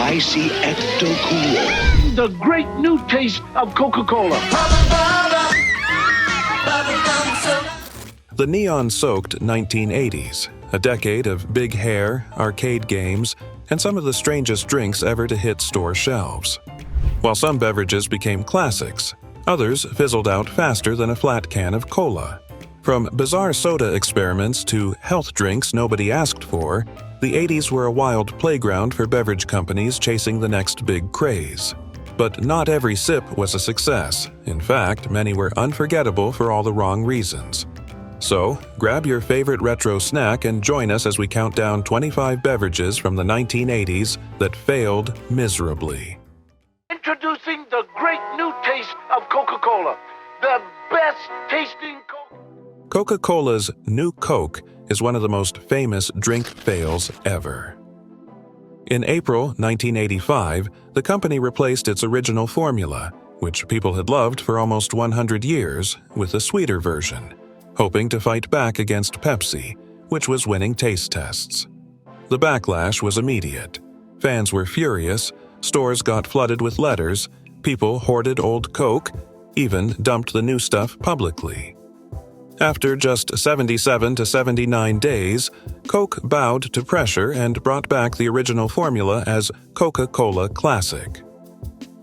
icy ecto-cooler. The great new taste of Coca-Cola. The neon-soaked 1980s, a decade of big hair, arcade games, and some of the strangest drinks ever to hit store shelves. While some beverages became classics, others fizzled out faster than a flat can of cola. From bizarre soda experiments to health drinks nobody asked for, the 80s were a wild playground for beverage companies chasing the next big craze. But not every sip was a success. In fact, many were unforgettable for all the wrong reasons. So, grab your favorite retro snack and join us as we count down 25 beverages from the 1980s that failed miserably. Introducing the great new taste of Coca-Cola. The best tasting Coke. Coca-Cola's New Coke is one of the most famous drink fails ever. In April 1985, the company replaced its original formula, which people had loved for almost 100 years, with a sweeter version, hoping to fight back against Pepsi, which was winning taste tests. The backlash was immediate. Fans were furious, stores got flooded with letters, people hoarded old Coke, even dumped the new stuff publicly. After just 77 to 79 days, Coke bowed to pressure and brought back the original formula as Coca-Cola Classic.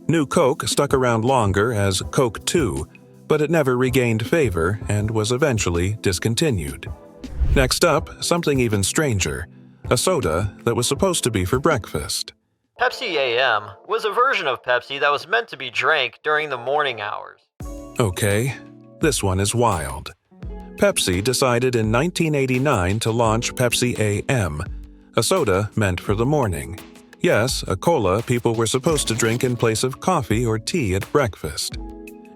New Coke stuck around longer as Coke 2, but it never regained favor and was eventually discontinued. Next up, something even stranger, a soda that was supposed to be for breakfast. Pepsi AM was a version of Pepsi that was meant to be drank during the morning hours. Okay, this one is wild. Pepsi decided in 1989 to launch Pepsi AM, a soda meant for the morning. Yes, a cola people were supposed to drink in place of coffee or tea at breakfast.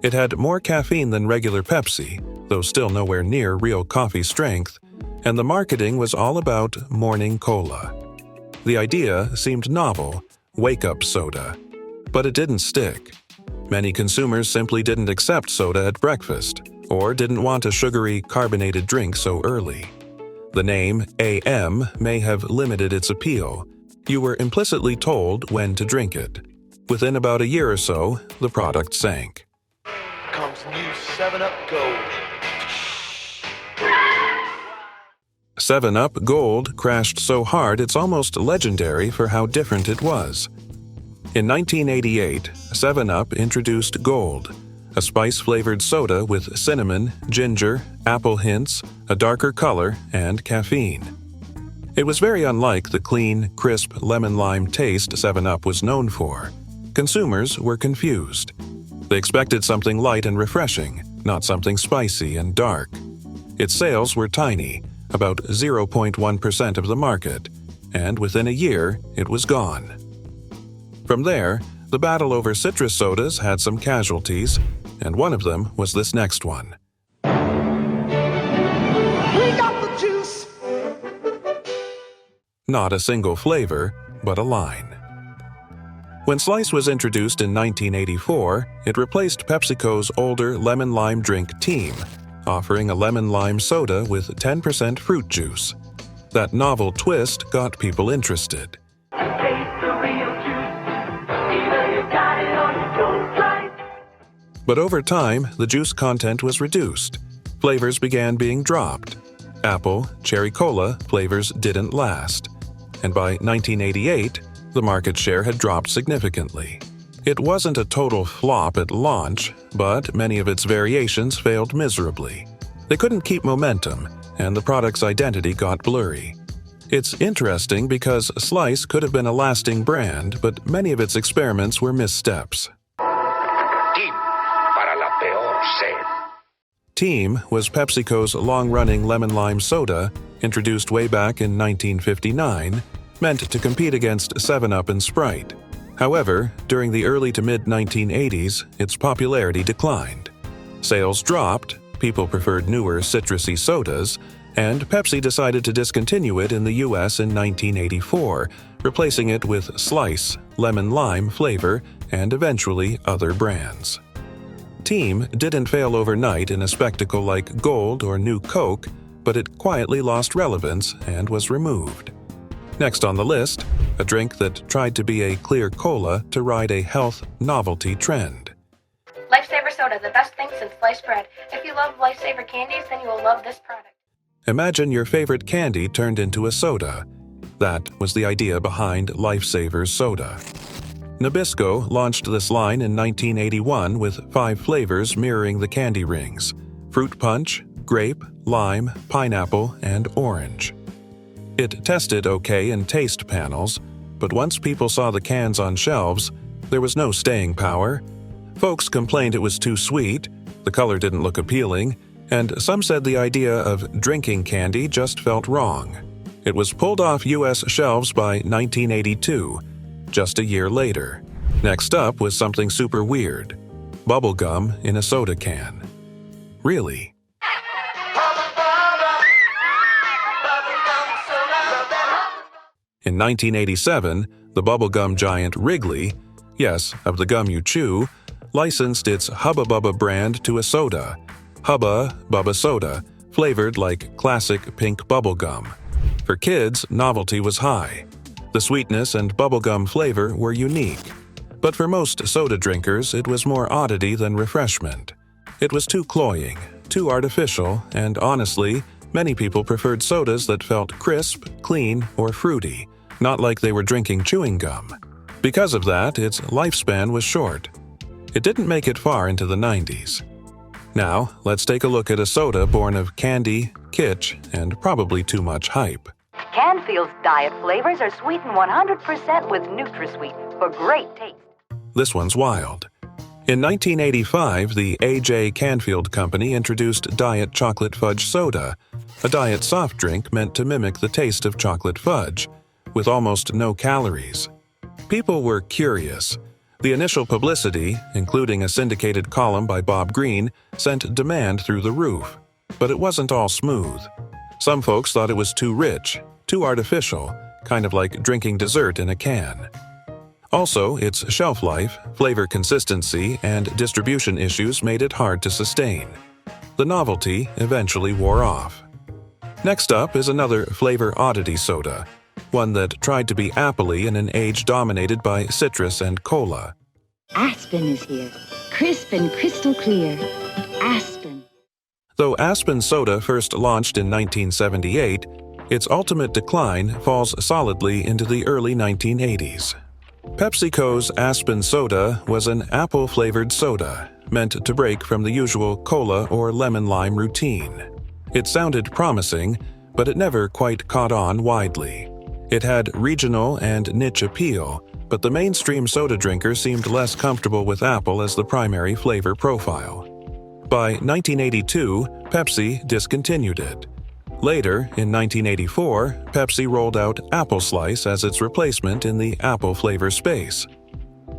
It had more caffeine than regular Pepsi, though still nowhere near real coffee strength, and the marketing was all about morning cola. The idea seemed novel, wake-up soda, but it didn't stick. Many consumers simply didn't accept soda at breakfast, or didn't want a sugary, carbonated drink so early. The name AM may have limited its appeal. You were implicitly told when to drink it. Within about a year or so, the product sank. Comes new 7-Up Gold. 7-Up Gold crashed so hard it's almost legendary for how different it was. In 1988, 7-Up introduced Gold, a spice-flavored soda with cinnamon, ginger, apple hints, a darker color, and caffeine. It was very unlike the clean, crisp lemon-lime taste 7-Up was known for. Consumers were confused. They expected something light and refreshing, not something spicy and dark. Its sales were tiny, about 0.1% of the market, and within a year, it was gone. From there, the battle over citrus sodas had some casualties, and one of them was this next one. We got the juice. Not a single flavor, but a line. When Slice was introduced in 1984, it replaced PepsiCo's older lemon-lime drink Team, offering a lemon-lime soda with 10% fruit juice. That novel twist got people interested. But over time, the juice content was reduced. Flavors began being dropped. Apple, cherry cola flavors didn't last. And by 1988, the market share had dropped significantly. It wasn't a total flop at launch, but many of its variations failed miserably. They couldn't keep momentum, and the product's identity got blurry. It's interesting because Slice could have been a lasting brand, but many of its experiments were missteps. Team was PepsiCo's long-running lemon-lime soda, introduced way back in 1959, meant to compete against 7-Up and Sprite. However, during the early to mid-1980s, its popularity declined. Sales dropped, people preferred newer citrusy sodas, and Pepsi decided to discontinue it in the US in 1984, replacing it with Slice, lemon-lime flavor, and eventually other brands. Team didn't fail overnight in a spectacle like Gold or New Coke, but it quietly lost relevance and was removed. Next on the list, a drink that tried to be a clear cola to ride a health novelty trend. Lifesaver soda, the best thing since sliced bread. If you love Lifesaver candies, then you will love this product. Imagine your favorite candy turned into a soda. That was the idea behind Lifesaver's soda. Nabisco launched this line in 1981 with 5 flavors mirroring the candy rings: fruit punch, grape, lime, pineapple, and orange. It tested okay in taste panels, but once people saw the cans on shelves, there was no staying power. Folks complained it was too sweet, the color didn't look appealing, and some said the idea of drinking candy just felt wrong. It was pulled off U.S. shelves by 1982, just a year later. Next up was something super weird: bubblegum in a soda can. Really? In 1987, the bubblegum giant Wrigley, yes, of the gum you chew, licensed its Hubba Bubba brand to a soda, Hubba Bubba Soda, flavored like classic pink bubblegum. For kids, novelty was high. The sweetness and bubblegum flavor were unique. But for most soda drinkers, it was more oddity than refreshment. It was too cloying, too artificial, and honestly, many people preferred sodas that felt crisp, clean, or fruity, not like they were drinking chewing gum. Because of that, its lifespan was short. It didn't make it far into the 90s. Now, let's take a look at a soda born of candy, kitsch, and probably too much hype. Canfield's diet flavors are sweetened 100% with NutraSweet for great taste. This one's wild. In 1985, the A.J. Canfield Company introduced Diet Chocolate Fudge Soda, a diet soft drink meant to mimic the taste of chocolate fudge, with almost no calories. People were curious. The initial publicity, including a syndicated column by Bob Greene, sent demand through the roof. But it wasn't all smooth. Some folks thought it was too rich, too artificial, kind of like drinking dessert in a can. Also, its shelf life, flavor consistency, and distribution issues made it hard to sustain. The novelty eventually wore off. Next up is another flavor oddity soda, one that tried to be appley in an age dominated by citrus and cola. Aspen is here, crisp and crystal clear. Aspen. Though Aspen soda first launched in 1978, its ultimate decline falls solidly into the early 1980s. PepsiCo's Aspen Soda was an apple-flavored soda, meant to break from the usual cola or lemon-lime routine. It sounded promising, but it never quite caught on widely. It had regional and niche appeal, but the mainstream soda drinker seemed less comfortable with apple as the primary flavor profile. By 1982, Pepsi discontinued it. Later, in 1984, Pepsi rolled out Apple Slice as its replacement in the apple flavor space.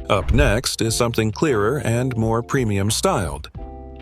Up next is something clearer and more premium styled,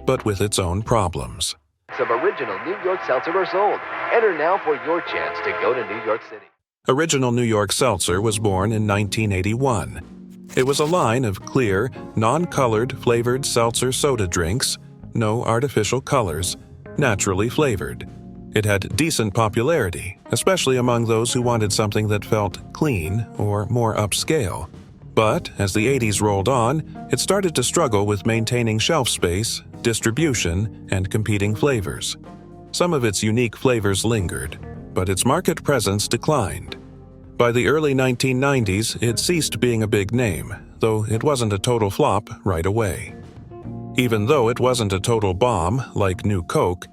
but with its own problems. Some original New York Seltzer are sold. Enter now for your chance to go to New York City. Original New York Seltzer was born in 1981. It was a line of clear, non-colored flavored seltzer soda drinks, no artificial colors, naturally flavored. It had decent popularity, especially among those who wanted something that felt clean or more upscale. But as the 80s rolled on, it started to struggle with maintaining shelf space, distribution, and competing flavors. Some of its unique flavors lingered, but its market presence declined. By the early 1990s, it ceased being a big name, though it wasn't a total flop right away. Even though it wasn't a total bomb like New Coke,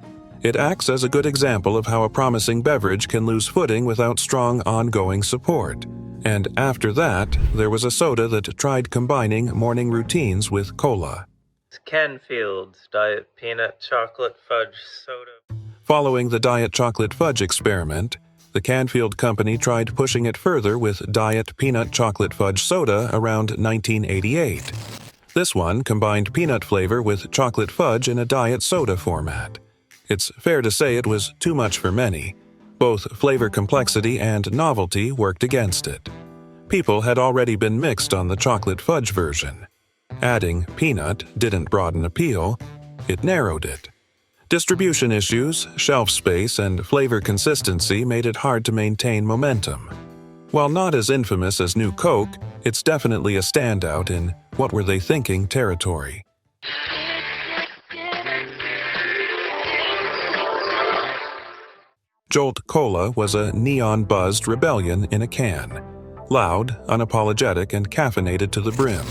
it acts as a good example of how a promising beverage can lose footing without strong ongoing support. And after that, there was a soda that tried combining morning routines with cola. Canfield's Diet Peanut Chocolate Fudge Soda. Following the Diet Chocolate Fudge experiment, the Canfield Company tried pushing it further with Diet Peanut Chocolate Fudge Soda around 1988. This one combined peanut flavor with chocolate fudge in a diet soda format. It's fair to say it was too much for many. Both flavor complexity and novelty worked against it. People had already been mixed on the chocolate fudge version. Adding peanut didn't broaden appeal, it narrowed it. Distribution issues, shelf space, and flavor consistency made it hard to maintain momentum. While not as infamous as New Coke, it's definitely a standout in what were they thinking territory. Jolt Cola was a neon-buzzed rebellion in a can, loud, unapologetic, and caffeinated to the brim.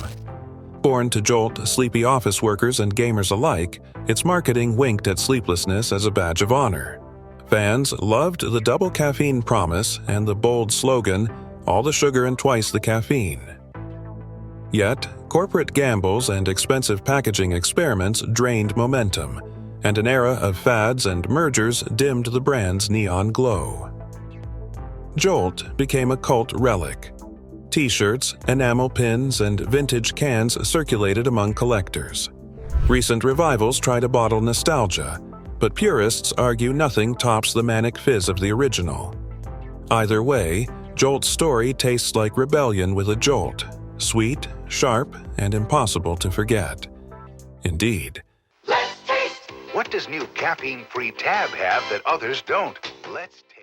Born to jolt sleepy office workers and gamers alike, its marketing winked at sleeplessness as a badge of honor. Fans loved the double caffeine promise and the bold slogan, "All the sugar and twice the caffeine." Yet, corporate gambles and expensive packaging experiments drained momentum, and an era of fads and mergers dimmed the brand's neon glow. Jolt became a cult relic. T-shirts, enamel pins, and vintage cans circulated among collectors. Recent revivals try to bottle nostalgia, but purists argue nothing tops the manic fizz of the original. Either way, Jolt's story tastes like rebellion with a jolt, sweet, sharp, and impossible to forget. Indeed. What does new caffeine-free Tab have that others don't? Let's taste.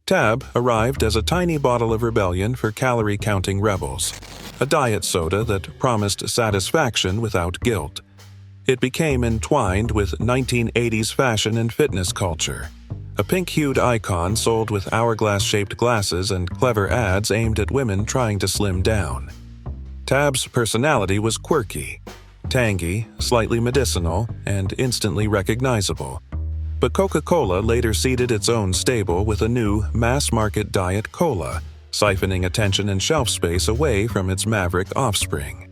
Tab arrived as a tiny bottle of rebellion for calorie-counting rebels, a diet soda that promised satisfaction without guilt. It became entwined with 1980s fashion and fitness culture. A pink-hued icon sold with hourglass-shaped glasses and clever ads aimed at women trying to slim down. Tab's personality was quirky, tangy, slightly medicinal, and instantly recognizable. But Coca-Cola later seeded its own stable with a new mass-market diet cola, siphoning attention and shelf space away from its maverick offspring.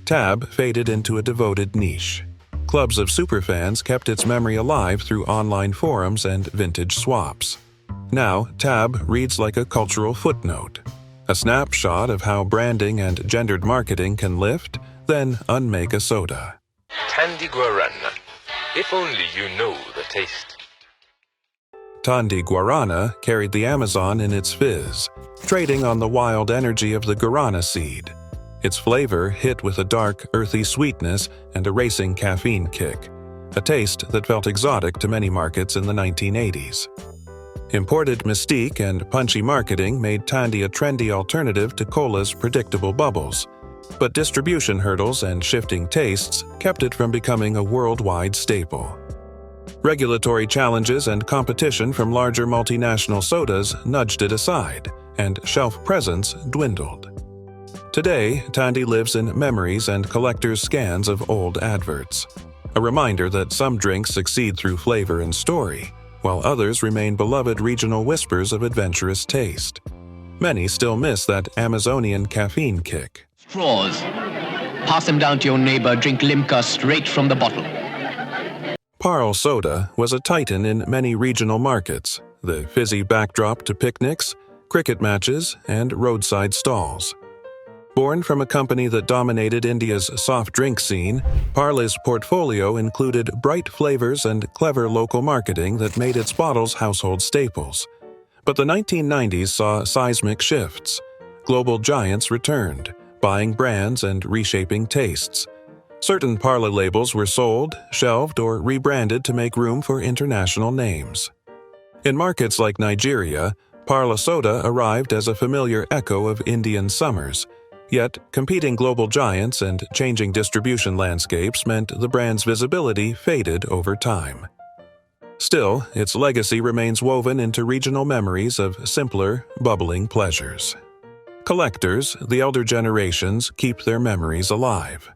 Tab faded into a devoted niche. Clubs of superfans kept its memory alive through online forums and vintage swaps. Now, Tab reads like a cultural footnote, a snapshot of how branding and gendered marketing can lift, then unmake a soda. Tandy Guarana. If only you know the taste. Tandy Guarana carried the Amazon in its fizz, trading on the wild energy of the guarana seed. Its flavor hit with a dark, earthy sweetness and a racing caffeine kick, a taste that felt exotic to many markets in the 1980s. Imported mystique and punchy marketing made Tandy a trendy alternative to cola's predictable bubbles, but distribution hurdles and shifting tastes kept it from becoming a worldwide staple. Regulatory challenges and competition from larger multinational sodas nudged it aside, and shelf presence dwindled. Today, Tandy lives in memories and collectors' scans of old adverts, a reminder that some drinks succeed through flavor and story, while others remain beloved regional whispers of adventurous taste. Many still miss that Amazonian caffeine kick. Straws. Pass them down to your neighbor. Drink Limca straight from the bottle. Parle Soda was a titan in many regional markets, the fizzy backdrop to picnics, cricket matches, and roadside stalls. Born from a company that dominated India's soft drink scene, Parle's portfolio included bright flavors and clever local marketing that made its bottles household staples. But the 1990s saw seismic shifts. Global giants returned, buying brands and reshaping tastes. Certain Parle labels were sold, shelved, or rebranded to make room for international names. In markets like Nigeria, Parle Soda arrived as a familiar echo of Indian summers. Yet, competing global giants and changing distribution landscapes meant the brand's visibility faded over time. Still, its legacy remains woven into regional memories of simpler, bubbling pleasures. Collectors, the elder generations, keep their memories alive.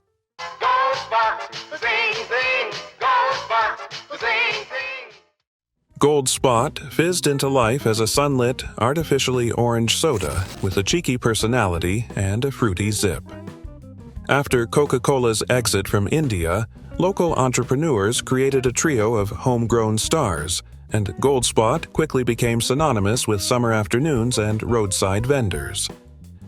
Gold Spot fizzed into life as a sunlit, artificially orange soda with a cheeky personality and a fruity zip. After Coca-Cola's exit from India, local entrepreneurs created a trio of homegrown stars, and Gold Spot quickly became synonymous with summer afternoons and roadside vendors.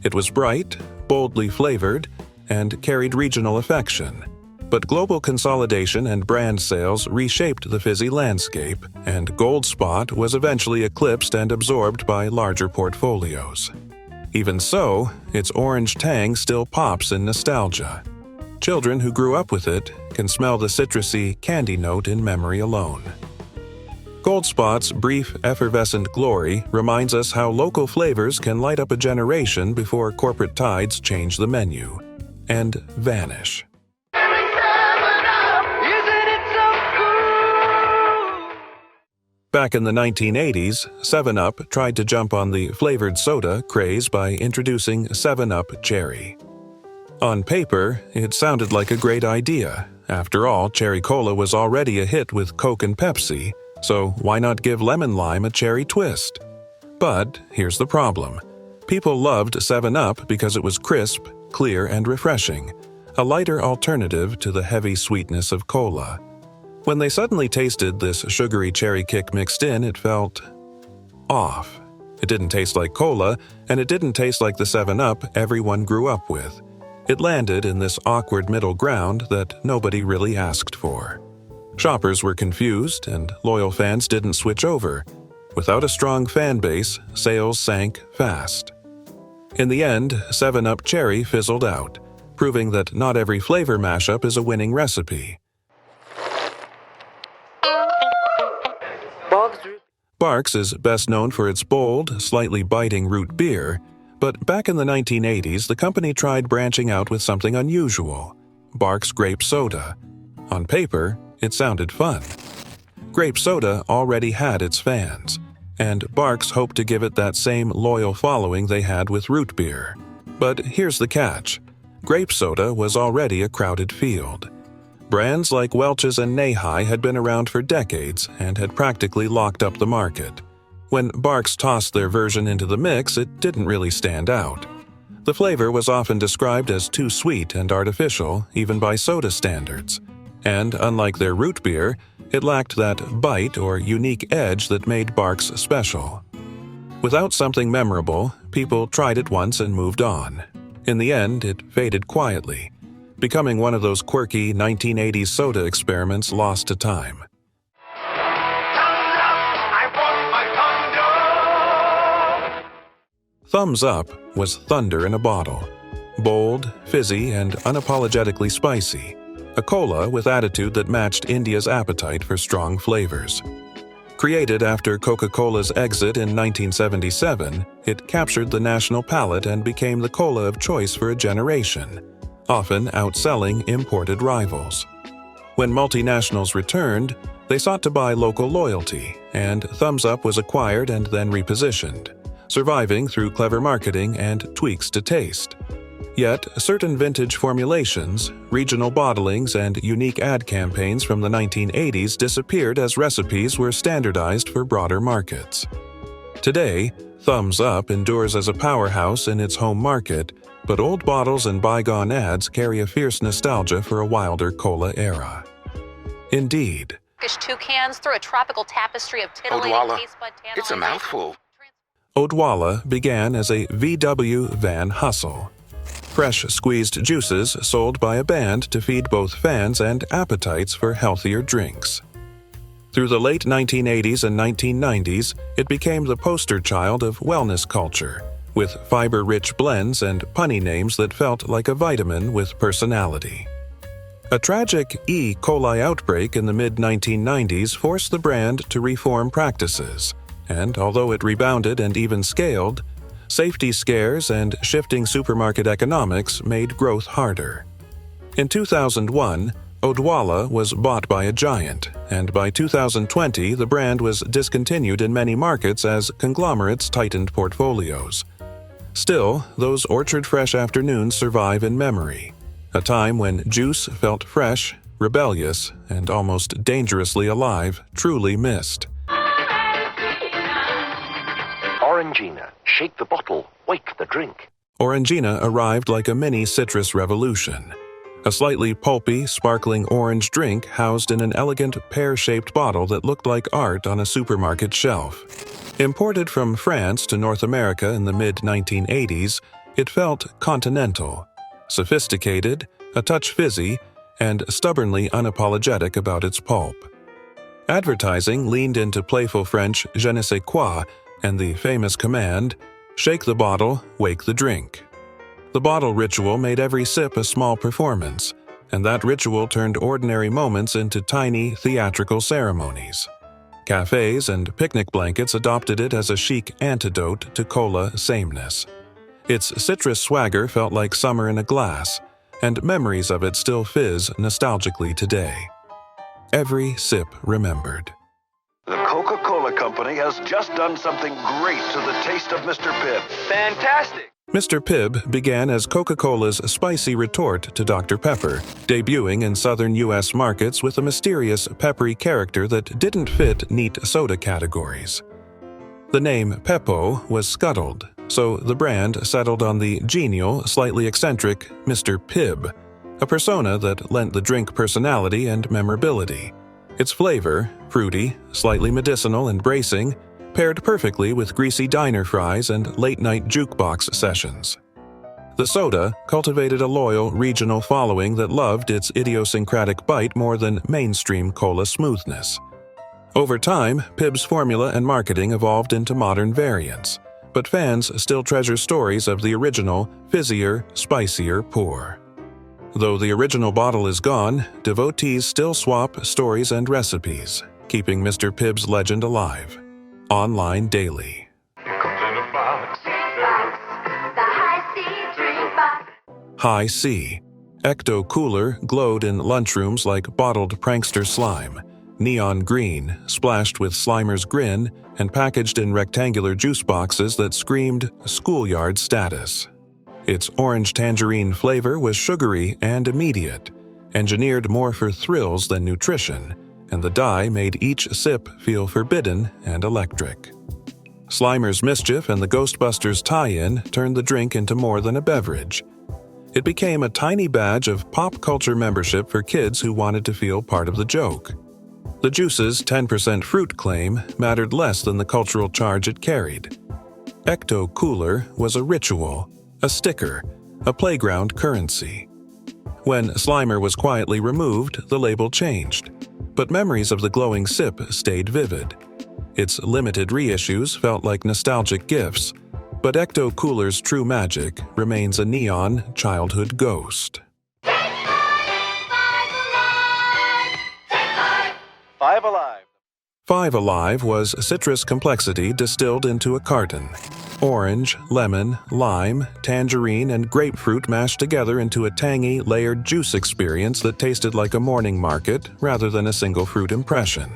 It was bright, boldly flavored, and carried regional affection. But global consolidation and brand sales reshaped the fizzy landscape, and Gold Spot was eventually eclipsed and absorbed by larger portfolios. Even so, its orange tang still pops in nostalgia. Children who grew up with it can smell the citrusy candy note in memory alone. Goldspot's brief effervescent glory reminds us how local flavors can light up a generation before corporate tides change the menu and vanish. Back in the 1980s, 7-Up tried to jump on the flavored soda craze by introducing 7-Up Cherry. On paper, it sounded like a great idea. After all, cherry cola was already a hit with Coke and Pepsi, so why not give lemon lime a cherry twist? But here's the problem. People loved 7-Up because it was crisp, clear, and refreshing, a lighter alternative to the heavy sweetness of cola. When they suddenly tasted this sugary cherry kick mixed in, it felt off. It didn't taste like cola, and it didn't taste like the 7-Up everyone grew up with. It landed in this awkward middle ground that nobody really asked for. Shoppers were confused, and loyal fans didn't switch over. Without a strong fan base, sales sank fast. In the end, 7-Up Cherry fizzled out, proving that not every flavor mashup is a winning recipe. Barq's is best known for its bold, slightly biting root beer, but back in the 1980s, the company tried branching out with something unusual: Barq's Grape Soda. On paper, it sounded fun. Grape soda already had its fans, and Barq's hoped to give it that same loyal following they had with root beer. But here's the catch: grape soda was already a crowded field. Brands like Welch's and Nehi had been around for decades and had practically locked up the market. When Barq's tossed their version into the mix, it didn't really stand out. The flavor was often described as too sweet and artificial, even by soda standards. And unlike their root beer, it lacked that bite or unique edge that made Barq's special. Without something memorable, people tried it once and moved on. In the end, it faded quietly, becoming one of those quirky 1980s soda experiments lost to time. Thumbs Up was thunder in a bottle. Bold, fizzy, and unapologetically spicy. A cola with attitude that matched India's appetite for strong flavors. Created after Coca-Cola's exit in 1977, it captured the national palate and became the cola of choice for a generation, often outselling imported rivals. When multinationals returned, they sought to buy local loyalty, and Thumbs Up was acquired and then repositioned, surviving through clever marketing and tweaks to taste. Yet, certain vintage formulations, regional bottlings, and unique ad campaigns from the 1980s disappeared as recipes were standardized for broader markets. Today, Thumbs Up endures as a powerhouse in its home market, but old bottles and bygone ads carry a fierce nostalgia for a wilder cola era. Indeed. Toucans through a tropical tapestry of titillating Odwalla. taste bud It's a mouthful. Odwalla began as a VW van hustle. Fresh squeezed juices sold by a band to feed both fans and appetites for healthier drinks. Through the late 1980s and 1990s, it became the poster child of wellness culture, with fiber-rich blends and punny names that felt like a vitamin with personality. A tragic E. coli outbreak in the mid-1990s forced the brand to reform practices, and although it rebounded and even scaled, safety scares and shifting supermarket economics made growth harder. In 2001, Odwalla was bought by a giant, and by 2020 the brand was discontinued in many markets as conglomerates tightened portfolios. Still, those orchard-fresh afternoons survive in memory, a time when juice felt fresh, rebellious, and almost dangerously alive, truly missed. Orangina. Shake the bottle. Wake the drink. Orangina arrived like a mini citrus revolution. A slightly pulpy, sparkling orange drink housed in an elegant pear-shaped bottle that looked like art on a supermarket shelf. Imported from France to North America in the mid-1980s, it felt continental, sophisticated, a touch fizzy, and stubbornly unapologetic about its pulp. Advertising leaned into playful French je ne sais quoi and the famous command, "Shake the bottle, wake the drink." The bottle ritual made every sip a small performance, and that ritual turned ordinary moments into tiny theatrical ceremonies. Cafes and picnic blankets adopted it as a chic antidote to cola sameness. Its citrus swagger felt like summer in a glass, and memories of it still fizz nostalgically today. Every sip remembered. The Coca-Cola Company has just done something great to the taste of Mr. Pibb. Fantastic! Mr. Pibb began as Coca-Cola's spicy retort to Dr. Pepper, debuting in southern U.S. markets with a mysterious, peppery character that didn't fit neat soda categories. The name Peppo was scuttled, so the brand settled on the genial, slightly eccentric Mr. Pibb, a persona that lent the drink personality and memorability. Its flavor, fruity, slightly medicinal and bracing, paired perfectly with greasy diner fries and late-night jukebox sessions. The soda cultivated a loyal regional following that loved its idiosyncratic bite more than mainstream cola smoothness. Over time, Pibb's formula and marketing evolved into modern variants, but fans still treasure stories of the original, fizzier, spicier pour. Though the original bottle is gone, devotees still swap stories and recipes, keeping Mr. Pibb's legend alive. Online daily. High C. Ecto Cooler glowed in lunchrooms like bottled prankster slime, neon green, splashed with Slimer's grin, and packaged in rectangular juice boxes that screamed schoolyard status. Its orange tangerine flavor was sugary and immediate, engineered more for thrills than nutrition, and the dye made each sip feel forbidden and electric. Slimer's mischief and the Ghostbusters tie-in turned the drink into more than a beverage. It became a tiny badge of pop culture membership for kids who wanted to feel part of the joke. The juice's 10% fruit claim mattered less than the cultural charge it carried. Ecto Cooler was a ritual, a sticker, a playground currency. When Slimer was quietly removed, the label changed, but memories of the glowing sip stayed vivid. Its limited reissues felt like nostalgic gifts, but Ecto Cooler's true magic remains a neon childhood ghost. Five Alive. Five Alive was citrus complexity distilled into a carton. Orange, lemon, lime, tangerine, and grapefruit mashed together into a tangy, layered juice experience that tasted like a morning market rather than a single fruit impression.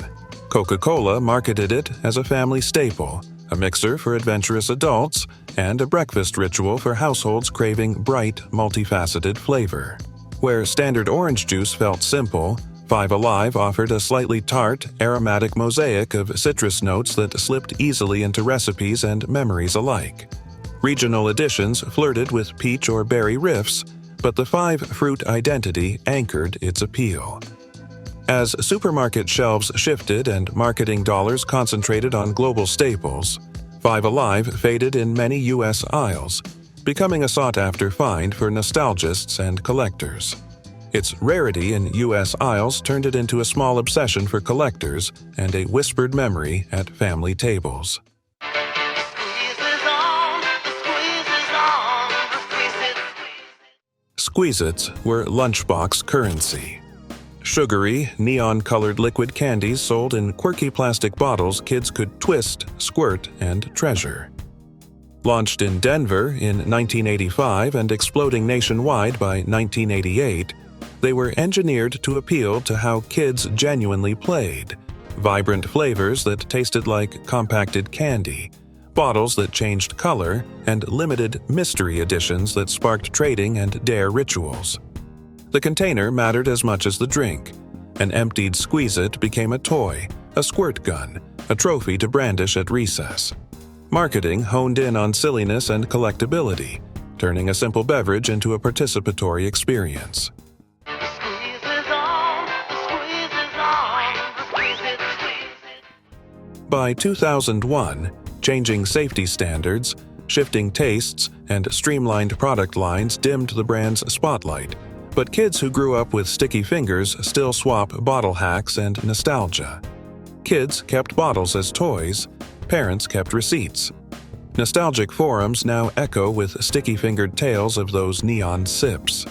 Coca-Cola marketed it as a family staple, a mixer for adventurous adults, and a breakfast ritual for households craving bright, multifaceted flavor. Where standard orange juice felt simple, Five Alive offered a slightly tart, aromatic mosaic of citrus notes that slipped easily into recipes and memories alike. Regional editions flirted with peach or berry riffs, but the five-fruit identity anchored its appeal. As supermarket shelves shifted and marketing dollars concentrated on global staples, Five Alive faded in many U.S. aisles, becoming a sought-after find for nostalgists and collectors. Its rarity in U.S. aisles turned it into a small obsession for collectors and a whispered memory at family tables. Squeeze-Its were lunchbox currency. Sugary, neon-colored liquid candies sold in quirky plastic bottles kids could twist, squirt, and treasure. Launched in Denver in 1985 and exploding nationwide by 1988, they were engineered to appeal to how kids genuinely played. Vibrant flavors that tasted like compacted candy, bottles that changed color, and limited mystery editions that sparked trading and dare rituals. The container mattered as much as the drink. An emptied Squeeze-It became a toy, a squirt gun, a trophy to brandish at recess. Marketing honed in on silliness and collectability, turning a simple beverage into a participatory experience. By 2001, changing safety standards, shifting tastes, and streamlined product lines dimmed the brand's spotlight, but kids who grew up with sticky fingers still swap bottle hacks and nostalgia. Kids kept bottles as toys, parents kept receipts. Nostalgic forums now echo with sticky-fingered tales of those neon sips.